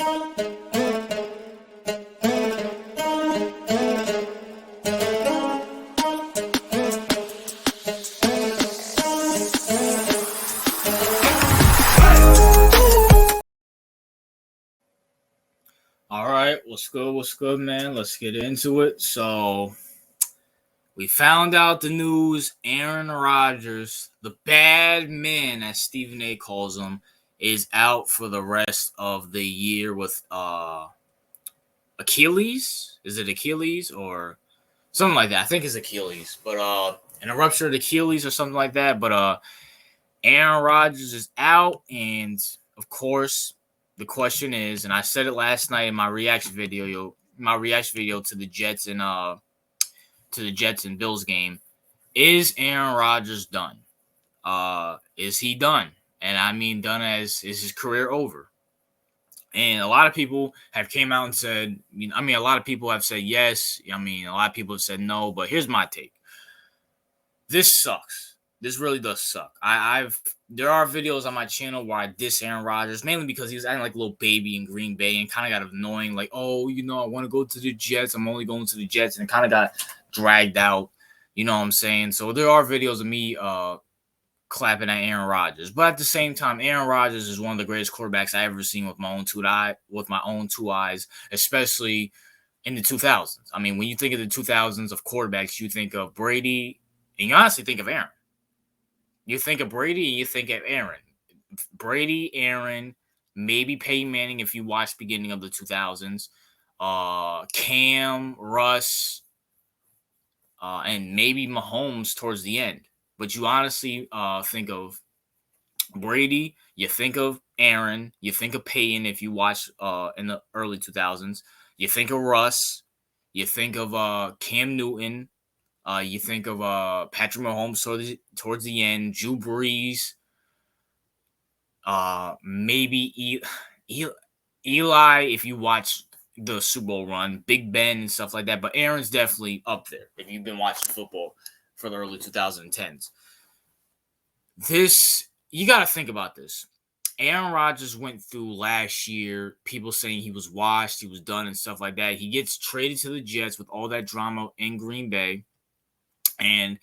All right, what's good? What's good, man? Let's get into it. So, we found out the news. Aaron Rodgers, the bad man, as Stephen A. calls him, is out for the rest of the year with Achilles. Is it Achilles or something like that? I think it's Achilles, but an ruptured Achilles or something like that. But Aaron Rodgers is out, and of course, the question is, and I said it last night in my reaction video to the Jets and Bills game, is Aaron Rodgers done? Is he done? And I mean done as is his career over? And a lot of people have came out and said, a lot of people have said yes. A lot of people have said no. But here's my take. This sucks. This really does suck. There are videos on my channel where I diss Aaron Rodgers, mainly because he was acting like a little baby in Green Bay and kind of got annoying. Like, oh, I want to go to the Jets. I'm only going to the Jets. And it kind of got dragged out. You know what I'm saying? So there are videos of me clapping at Aaron Rodgers. But at the same time, Aaron Rodgers is one of the greatest quarterbacks I've ever seen with my own two eyes, especially in the 2000s. When you think of the 2000s of quarterbacks, you think of Brady, and you honestly think of Aaron. You think of Brady and you think of Aaron. Brady, Aaron, maybe Peyton Manning if you watch beginning of the 2000s. Cam, Russ, and maybe Mahomes towards the end. But you honestly think of Brady, you think of Aaron, you think of Peyton if you watch in the early 2000s. You think of Russ, you think of Cam Newton, you think of Patrick Mahomes towards the end, Drew Brees, maybe Eli if you watch the Super Bowl run, Big Ben and stuff like that. But Aaron's definitely up there if you've been watching football for the early 2010s. You got to think about this. Aaron Rodgers went through last year, people saying he was washed, he was done and stuff like that. He gets traded to the Jets with all that drama in Green Bay. And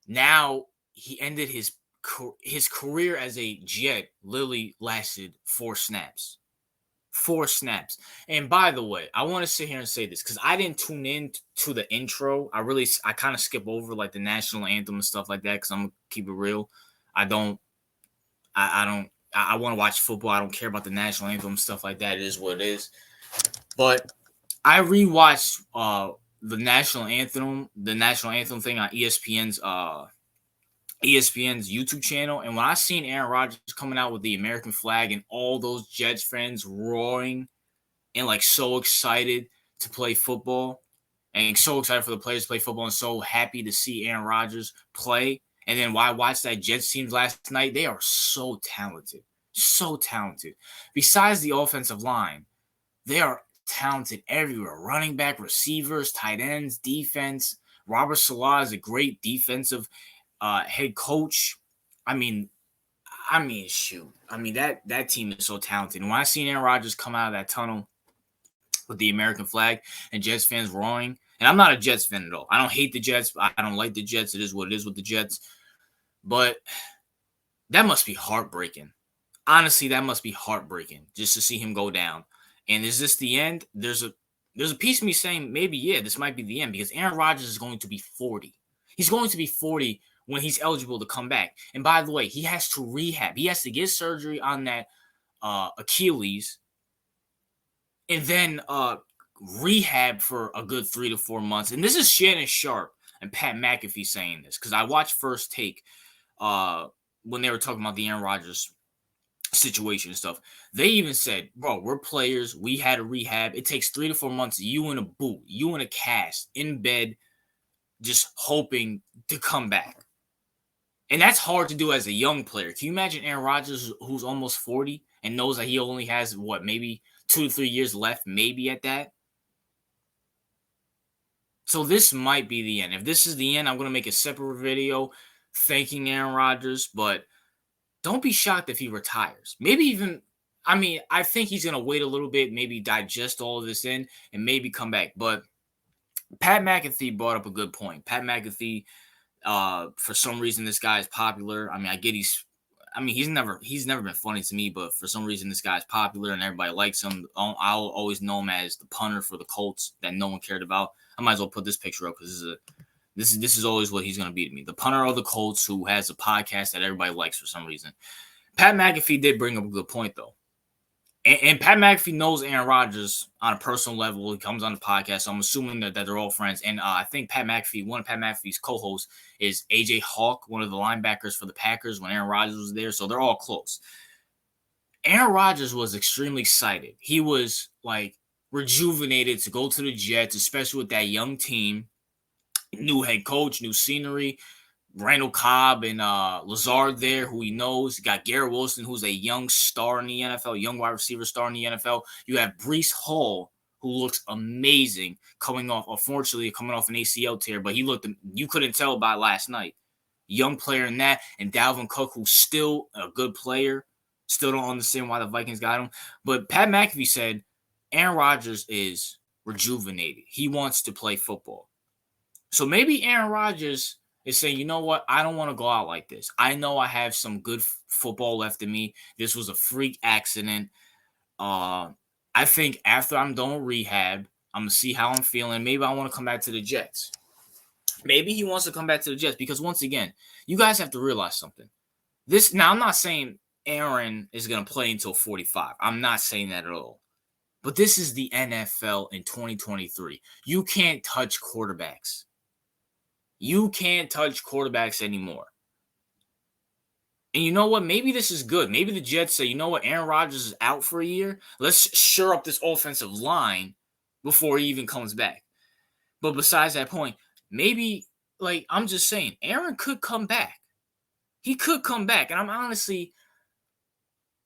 now he ended his career as a Jet literally lasted 4 snaps. 4 snaps. And by the way, I want to sit here and say this because I didn't tune in to the intro. I kind of skip over like the national anthem and stuff like that because I'm going to keep it real. I want to watch football. I don't care about the national anthem, stuff like that. It is what it is. But I rewatched the national anthem thing on ESPN's YouTube channel. And when I seen Aaron Rodgers coming out with the American flag and all those Jets fans roaring and like so excited to play football and so excited for the players to play football and so happy to see Aaron Rodgers play. And then why watch that Jets team last night? They are so talented. So talented. Besides the offensive line, they are talented everywhere. Running back, receivers, tight ends, defense. Robert Saleh is a great defensive head coach. Shoot. That team is so talented. And when I seen Aaron Rodgers come out of that tunnel with the American flag and Jets fans roaring, and I'm not a Jets fan at all. I don't hate the Jets. I don't like the Jets. It is what it is with the Jets. But that must be heartbreaking. Honestly, that must be heartbreaking just to see him go down. And is this the end? There's a piece of me saying maybe, yeah, this might be the end because Aaron Rodgers is going to be 40. He's going to be 40 when he's eligible to come back. And by the way, he has to rehab. He has to get surgery on that Achilles and then rehab for a good 3 to 4 months. And this is Shannon Sharp and Pat McAfee saying this because I watched First Take when they were talking about the Aaron Rodgers situation and stuff. They even said, bro, we're players. We had a rehab. It takes 3 to 4 months. You in a boot, you in a cast, in bed, just hoping to come back. And that's hard to do as a young player. Can you imagine Aaron Rodgers, who's almost 40 and knows that he only has, maybe 2 to 3 years left, maybe at that? So this might be the end. If this is the end, I'm going to make a separate video thanking Aaron Rodgers, but don't be shocked if he retires. Maybe even I mean, I think he's gonna wait a little bit, maybe digest all of this in, and maybe come back. But Pat McAfee brought up a good point. Pat McAfee, for some reason, this guy is popular. I mean, he's never been funny to me, but for some reason, this guy's popular and everybody likes him. I'll always know him as the punter for the Colts that no one cared about. I might as well put this picture up because this is always what he's gonna be to me. The punter of the Colts who has a podcast that everybody likes for some reason. Pat McAfee did bring up a good point though. And Pat McAfee knows Aaron Rodgers on a personal level. He comes on the podcast, so I'm assuming that they're all friends. And I think one of Pat McAfee's co-hosts is AJ Hawk, one of the linebackers for the Packers when Aaron Rodgers was there. So they're all close. Aaron Rodgers was extremely excited. He was like rejuvenated to go to the Jets, especially with that young team, new head coach, new scenery. Randall Cobb and Lazard there, who he knows. You got Garrett Wilson, who's a young star in the NFL, young wide receiver star in the NFL. You have Breece Hall, who looks amazing, coming off an ACL tear, but you couldn't tell by last night. Young player in that, and Dalvin Cook, who's still a good player. Still don't understand why the Vikings got him. But Pat McAfee said Aaron Rodgers is rejuvenated. He wants to play football. So maybe Aaron Rodgers is saying, you know what? I don't want to go out like this. I know I have some good football left in me. This was a freak accident. I think after I'm done with rehab, I'm going to see how I'm feeling. Maybe I want to come back to the Jets. Maybe he wants to come back to the Jets because, once again, you guys have to realize something. Now, I'm not saying Aaron is going to play until 45. I'm not saying that at all. But this is the NFL in 2023. You can't touch quarterbacks. You can't touch quarterbacks anymore. And you know what? Maybe this is good. Maybe the Jets say, you know what? Aaron Rodgers is out for a year. Let's shore up this offensive line before he even comes back. But besides that point, maybe, I'm just saying, Aaron could come back. He could come back. And I'm honestly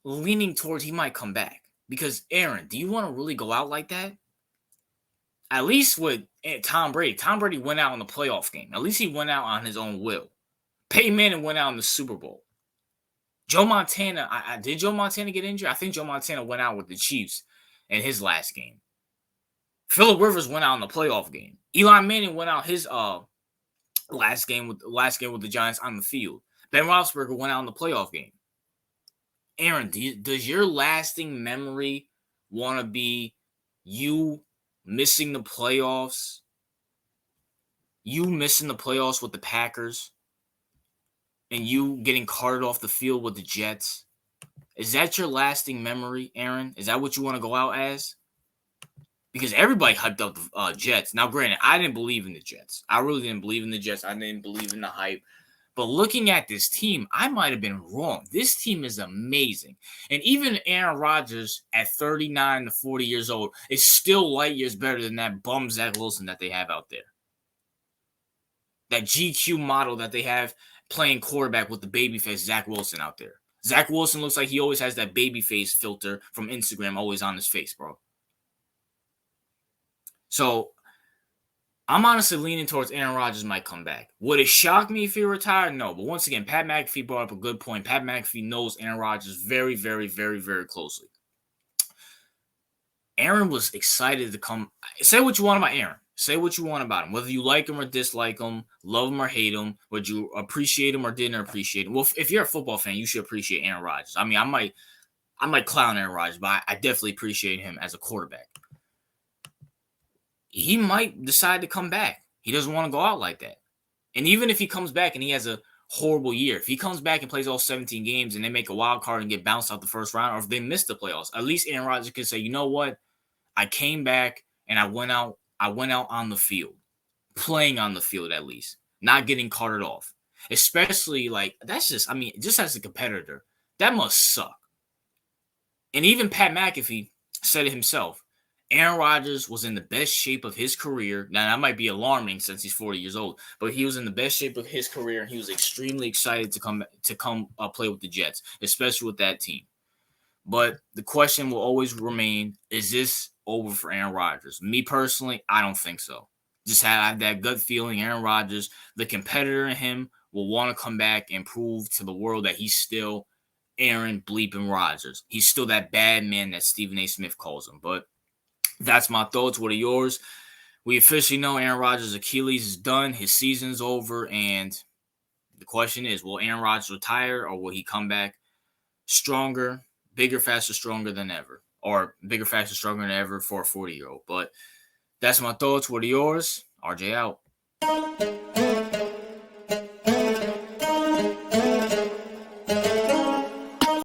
leaning towards he might come back. Because, Aaron, do you want to really go out like that? At least with Tom Brady. Tom Brady went out in the playoff game. At least he went out on his own will. Peyton Manning went out in the Super Bowl. Joe Montana, did Joe Montana get injured? I think Joe Montana went out with the Chiefs in his last game. Phillip Rivers went out in the playoff game. Eli Manning went out his last game with the Giants on the field. Ben Roethlisberger went out in the playoff game. Aaron, does your lasting memory want to be you missing the playoffs? You missing the playoffs with the Packers? And you getting carted off the field with the Jets? Is that your lasting memory, Aaron? Is that what you want to go out as? Because everybody hyped up the Jets. Now, granted, I didn't believe in the Jets. I really didn't believe in the Jets. I didn't believe in the hype. But looking at this team, I might have been wrong. This team is amazing. And even Aaron Rodgers at 39 to 40 years old is still light years better than that bum Zach Wilson that they have out there. That GQ model that they have playing quarterback with the babyface Zach Wilson out there. Zach Wilson looks like he always has that babyface filter from Instagram always on his face, bro. So, I'm honestly leaning towards Aaron Rodgers might come back. Would it shock me if he retired? No. But once again, Pat McAfee brought up a good point. Pat McAfee knows Aaron Rodgers very, very, very, very closely. Aaron was excited to come. Say what you want about Aaron. Say what you want about him. Whether you like him or dislike him, love him or hate him, would you appreciate him or didn't appreciate him? Well, if you're a football fan, you should appreciate Aaron Rodgers. I mean, I might clown Aaron Rodgers, but I definitely appreciate him as a quarterback. He might decide to come back. He doesn't want to go out like that. And even if he comes back and he has a horrible year, if he comes back and plays all 17 games and they make a wild card and get bounced out the first round, or if they miss the playoffs, at least Aaron Rodgers can say, you know what? I came back and I went out on the field, playing on the field at least, not getting carted off. Especially just as a competitor, that must suck. And even Pat McAfee said it himself. Aaron Rodgers was in the best shape of his career. Now, that might be alarming since he's 40 years old, but he was in the best shape of his career, and he was extremely excited to come play with the Jets, especially with that team. But the question will always remain, is this over for Aaron Rodgers? Me personally, I don't think so. Just have that gut feeling Aaron Rodgers, the competitor in him, will want to come back and prove to the world that he's still Aaron bleeping Rodgers. He's still that bad man that Stephen A. Smith calls him. But that's my thoughts. What are yours? We officially know Aaron Rodgers' Achilles is done. His season's over. And the question is, will Aaron Rodgers retire or will he come back stronger, bigger, faster, stronger than ever? Or bigger, faster, stronger than ever for a 40-year-old. But that's my thoughts. What are yours? RJ out.